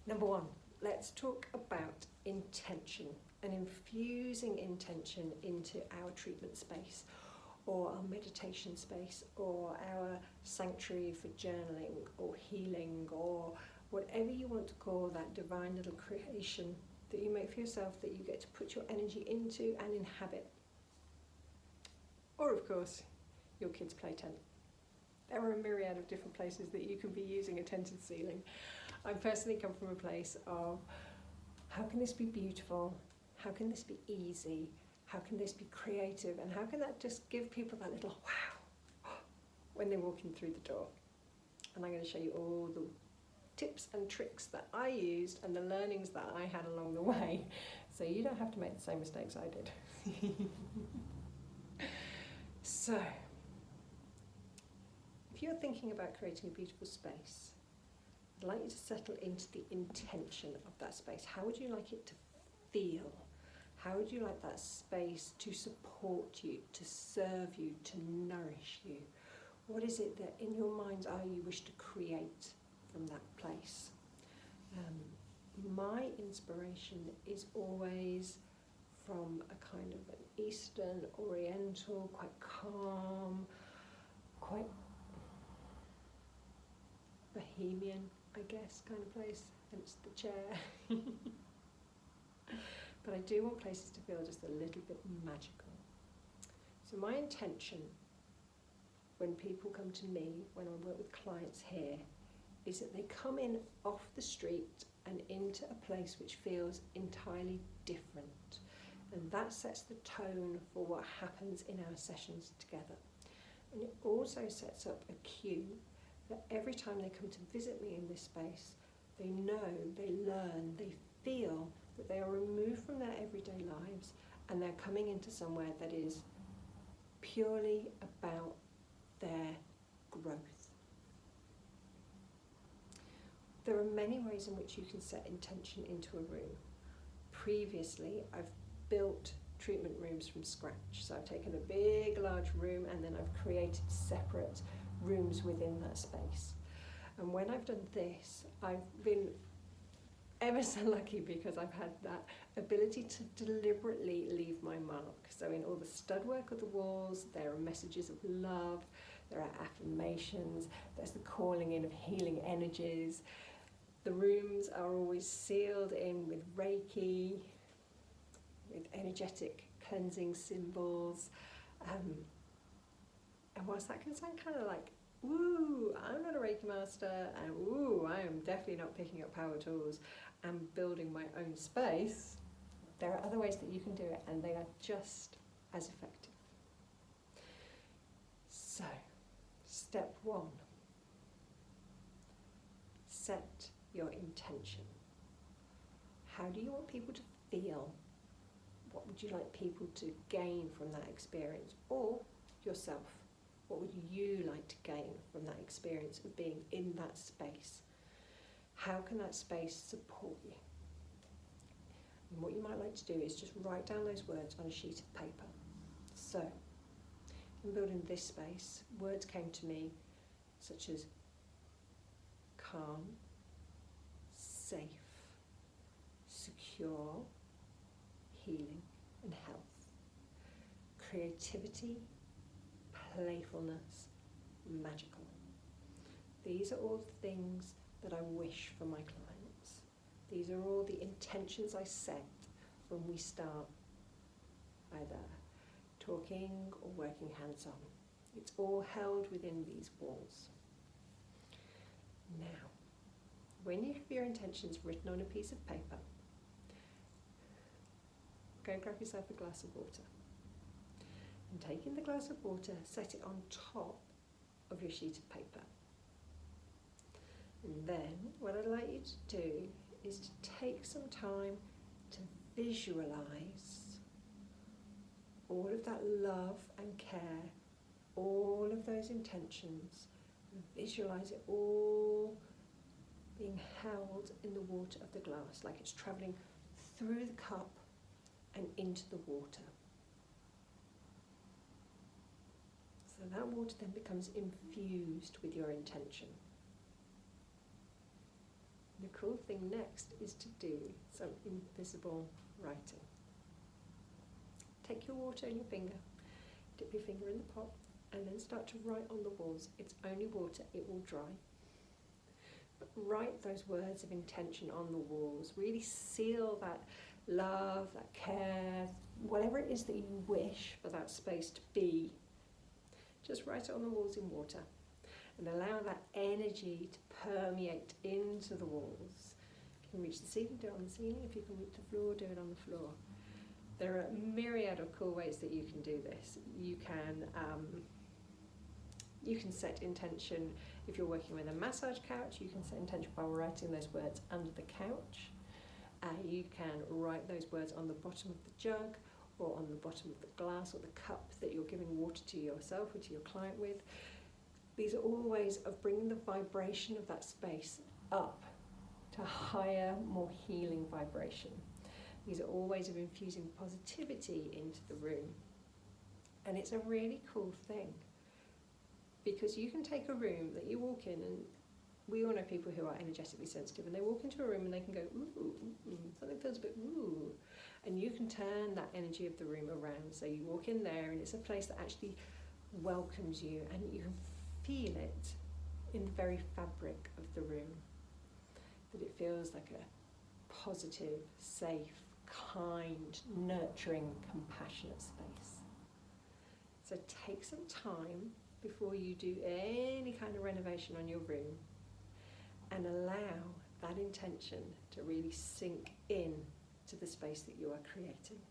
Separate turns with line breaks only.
Number one, let's talk about intention and infusing intention into our treatment space or our meditation space or our sanctuary for journaling or healing or whatever you want to call that divine little creation that you make for yourself that you get to put your energy into and inhabit. Or of course, your kids' play tent. There are a myriad of different places that you can be using a tented ceiling. I personally come from a place of how can this be beautiful, how can this be easy, how can this be creative, and how can that just give people that little wow when they're walking through the door. And I'm going to show you all the tips and tricks that I used and the learnings that I had along the way, so you don't have to make the same mistakes I did. So, if you're thinking about creating a beautiful space, I'd like you to settle into the intention of that space. How would you like it to feel? How would you like that space to support you, to serve you, to nourish you? What is it that in your mind's eye you wish to create from that place? My inspiration is always from a kind of an Eastern, Oriental, quite calm, quite bohemian, I guess, kind of place, hence the chair. But I do want places to feel just a little bit magical. So my intention when people come to me, when I work with clients here, is that they come in off the street and into a place which feels entirely different. And that sets the tone for what happens in our sessions together. And it also sets up a cue that every time they come to visit me in this space, they know, they learn, they feel that they are removed from their everyday lives and they're coming into somewhere that is purely about their growth. There are many ways in which you can set intention into a room. Previously, I've built treatment rooms from scratch. So I've taken a big, large room and then I've created separate rooms within that space. And when I've done this, I've been ever so lucky because I've had that ability to deliberately leave my mark. So in all the stud work of the walls, there are messages of love, there are affirmations, there's the calling in of healing energies. The rooms are always sealed in with Reiki, with energetic cleansing symbols. And whilst that can sound kind of like, woo, I'm not a Reiki master, and woo, I am definitely not picking up power tools and building my own space, there are other ways that you can do it, and they are just as effective. So, step one, set your intention. How do you want people to feel? What would you like people to gain from that experience? Or yourself, what would you like to gain from that experience of being in that space? How can that space support you? And what you might like to do is just write down those words on a sheet of paper. So, in building this space, words came to me such as calm, safe, secure, healing and health, creativity, playfulness, magical. These are all the things that I wish for my clients. These are all the intentions I set when we start either talking or working hands-on. It's all held within these walls. Now, when you have your intentions written on a piece of paper, go and grab yourself a glass of water. And taking the glass of water, set it on top of your sheet of paper. And then what I'd like you to do is to take some time to visualize all of that love and care, all of those intentions. Visualize it all being held in the water of the glass, like it's travelling through the cup and into the water. So that water then becomes infused with your intention. The cool thing next is to do some invisible writing. Take your water in your finger, dip your finger in the pot, and then start to write on the walls. It's only water, it will dry. But write those words of intention on the walls. Really seal that love, that care, whatever it is that you wish for that space to be. Just write it on the walls in water and allow that energy to permeate into the walls. If you can reach the ceiling, do it on the ceiling. If you can reach the floor, do it on the floor. There are a myriad of cool ways that you can do this. You can set intention. If you're working with a massage couch, you can set intention by writing those words under the couch. You can write those words on the bottom of the jug or on the bottom of the glass or the cup that you're giving water to yourself or to your client with. These are all ways of bringing the vibration of that space up to a higher, more healing vibration. These are all ways of infusing positivity into the room. And it's a really cool thing, because you can take a room that you walk in, and we all know people who are energetically sensitive, and they walk into a room and they can go, ooh, something feels a bit ooh. And you can turn that energy of the room around. So you walk in there and it's a place that actually welcomes you, and you can feel it in the very fabric of the room. That it feels like a positive, safe, kind, nurturing, compassionate space. So take some time before you do any kind of renovation on your room and allow that intention to really sink in to the space that you are creating.